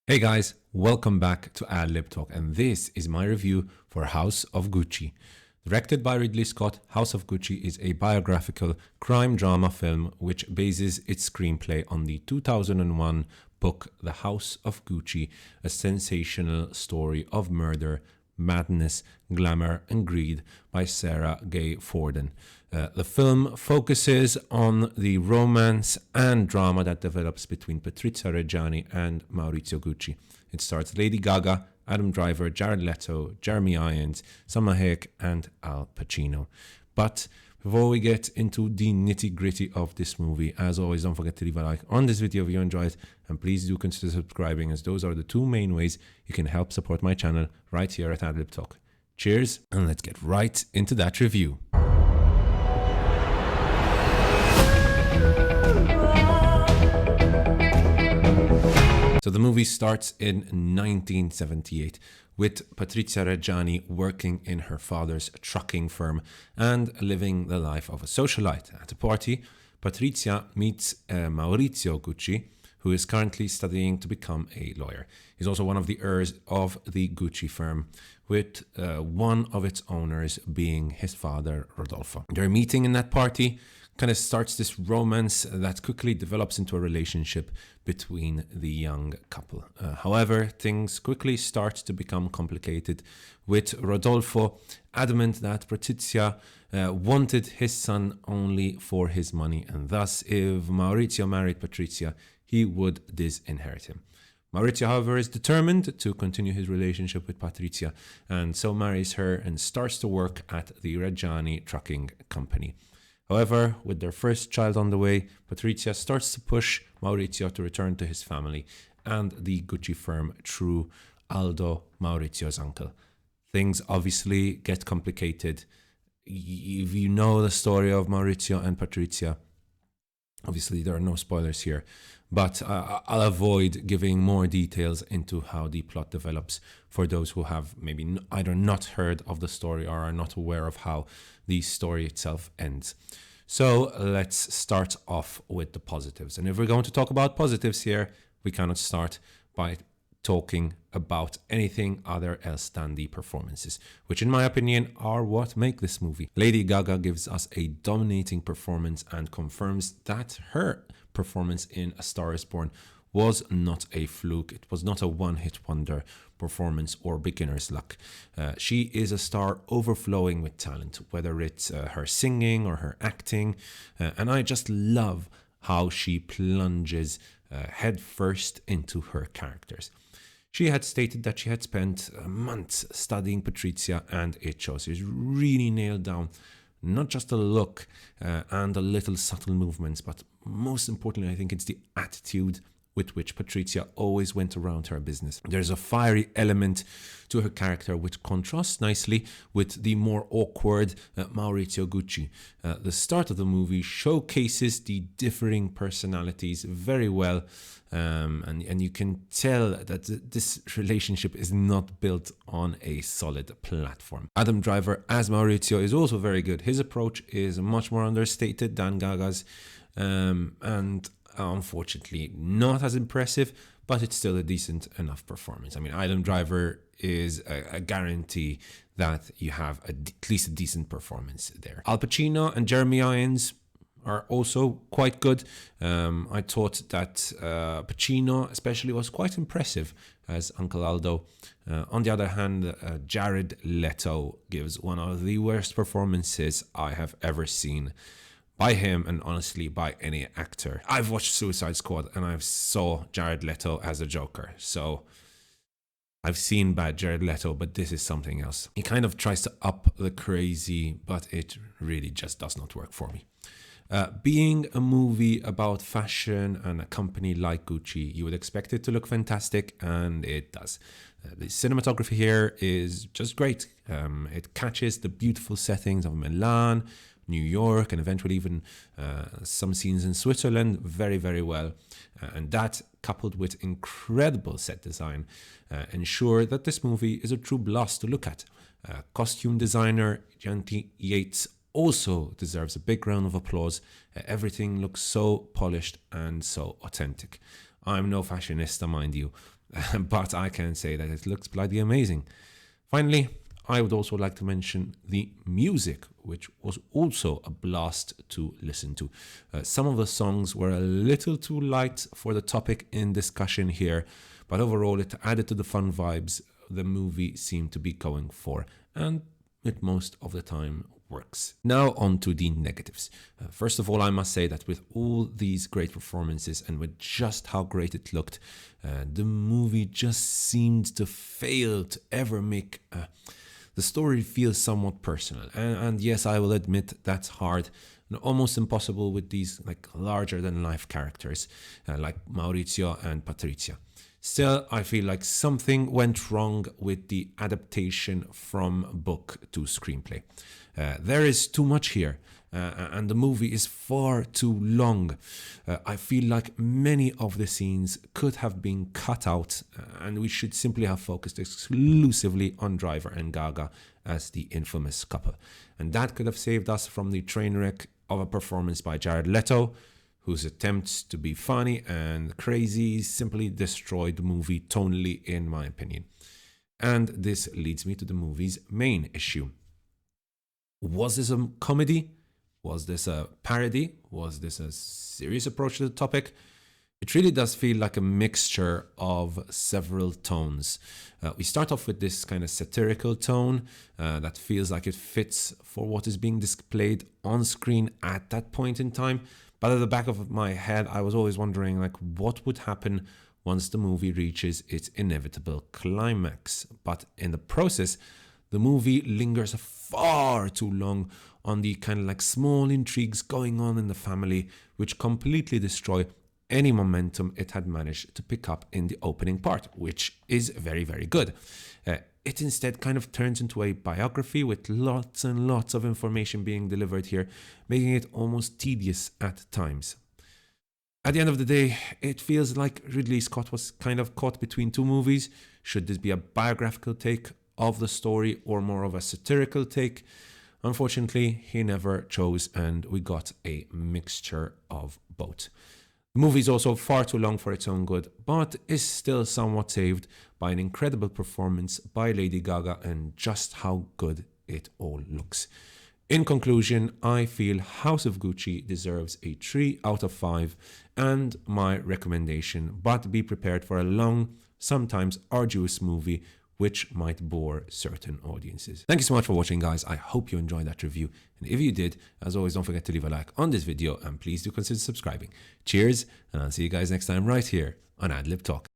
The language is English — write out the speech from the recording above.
Hey guys, welcome back to Ad Talk, and this is my review for House of Gucci. Directed by Ridley Scott, House of Gucci is a biographical crime drama film which bases its screenplay on the 2001 book The House of Gucci, a sensational story of murder, madness, glamour, and greed by Sara Gay Forden. The film focuses on the romance and drama that develops between Patrizia Reggiani and Maurizio Gucci. It stars Lady Gaga, Adam Driver, Jared Leto, Jeremy Irons, Salma Hayek, and Al Pacino. But before we get into the nitty-gritty of this movie, as always, don't forget to leave a like on this video if you enjoy it, and please do consider subscribing, as those are the two main ways you can help support my channel right here at Adlib Talk. Cheers, and let's get right into that review. So the movie starts in 1978 with Patrizia Reggiani working in her father's trucking firm and living the life of a socialite. At a party, Patrizia meets Maurizio Gucci, who is currently studying to become a lawyer. He's also one of the heirs of the Gucci firm, with one of its owners being his father, Rodolfo. Their meeting in that party kind of starts this romance that quickly develops into a relationship between the young couple. However, things quickly start to become complicated, with Rodolfo adamant that Patrizia wanted his son only for his money, and thus if Maurizio married Patrizia, he would disinherit him. Maurizio, however, is determined to continue his relationship with Patrizia, and so marries her and starts to work at the Reggiani trucking company. However, with their first child on the way, Patrizia starts to push Maurizio to return to his family and the Gucci firm through Aldo, Maurizio's uncle. Things obviously get complicated. If you know the story of Maurizio and Patrizia, obviously there are no spoilers here, but I'll avoid giving more details into how the plot develops for those who have maybe either not heard of the story or are not aware of how the story itself ends. So let's start off with the positives. And if we're going to talk about positives here, we cannot start by talking about anything other else than the performances, which in my opinion are what make this movie. Lady Gaga gives us a dominating performance and confirms that her performance in A Star is Born was not a fluke. It was not a one-hit wonder performance or beginner's luck. She is a star overflowing with talent, whether it's her singing or her acting, and I just love how she plunges head first into her characters. She had stated that she had spent months studying Patrizia, and it shows. She's really nailed down not just the look and the little subtle movements, but most importantly, I think it's the attitude with which Patrizia always went around her business. There's a fiery element to her character which contrasts nicely with the more awkward Maurizio Gucci. The start of the movie showcases the differing personalities very well, and you can tell that this relationship is not built on a solid platform. Adam Driver as Maurizio is also very good. His approach is much more understated than Gaga's, and unfortunately not as impressive, but it's still a decent enough performance. I mean, Adam Driver is a guarantee that you have at least a decent performance there. Al Pacino and Jeremy Irons are also quite good. I thought that Pacino especially was quite impressive as Uncle Aldo. On the other hand, Jared Leto gives one of the worst performances I have ever seen by him, and honestly by any actor. I've watched Suicide Squad and I saw Jared Leto as a Joker, so I've seen bad Jared Leto, but this is something else. He kind of tries to up the crazy, but it really just does not work for me. Being a movie about fashion and a company like Gucci, you would expect it to look fantastic, and it does. The cinematography here is just great. It catches the beautiful settings of Milan, New York, and eventually even some scenes in Switzerland very, very well. And that, coupled with incredible set design, ensure that this movie is a true blast to look at. Costume designer Janty Yates also deserves a big round of applause. Everything looks so polished and so authentic. I'm no fashionista, mind you, but I can say that it looks bloody amazing. Finally, I would also like to mention the music, which was also a blast to listen to. Some of the songs were a little too light for the topic in discussion here, but overall it added to the fun vibes the movie seemed to be going for, and it most of the time works. Now on to the negatives. First of all, I must say that with all these great performances and with just how great it looked, the movie just seemed to fail to ever make the story feels somewhat personal. And yes, I will admit that's hard and almost impossible with these like larger than life characters like Maurizio and Patrizia. Still, I feel like something went wrong with the adaptation from book to screenplay. There is too much here, and the movie is far too long. I feel like many of the scenes could have been cut out, and we should simply have focused exclusively on Driver and Gaga as the infamous couple. And that could have saved us from the train wreck of a performance by Jared Leto, whose attempts to be funny and crazy simply destroyed the movie tonally, in my opinion. And this leads me to the movie's main issue. Was this a comedy? Was this a parody? Was this a serious approach to the topic? It really does feel like a mixture of several tones. We start off with this kind of satirical tone that feels like it fits for what is being displayed on screen at that point in time. But at the back of my head, I was always wondering, like, what would happen once the movie reaches its inevitable climax. But in the process, the movie lingers far too long on the kind of like small intrigues going on in the family, which completely destroy any momentum it had managed to pick up in the opening part, which is very, very good. It instead kind of turns into a biography with lots and lots of information being delivered here, making it almost tedious at times. At the end of the day, it feels like Ridley Scott was kind of caught between two movies. Should this be a biographical take of the story or more of a satirical take? Unfortunately, he never chose, and we got a mixture of both. The movie is also far too long for its own good, but is still somewhat saved by an incredible performance by Lady Gaga and just how good it all looks. In conclusion, I feel House of Gucci deserves a 3 out of 5 and my recommendation, but be prepared for a long, sometimes arduous movie which might bore certain audiences. Thank you so much for watching, guys. I hope you enjoyed that review. And if you did, as always, don't forget to leave a like on this video and please do consider subscribing. Cheers, and I'll see you guys next time right here on Adlib Talk.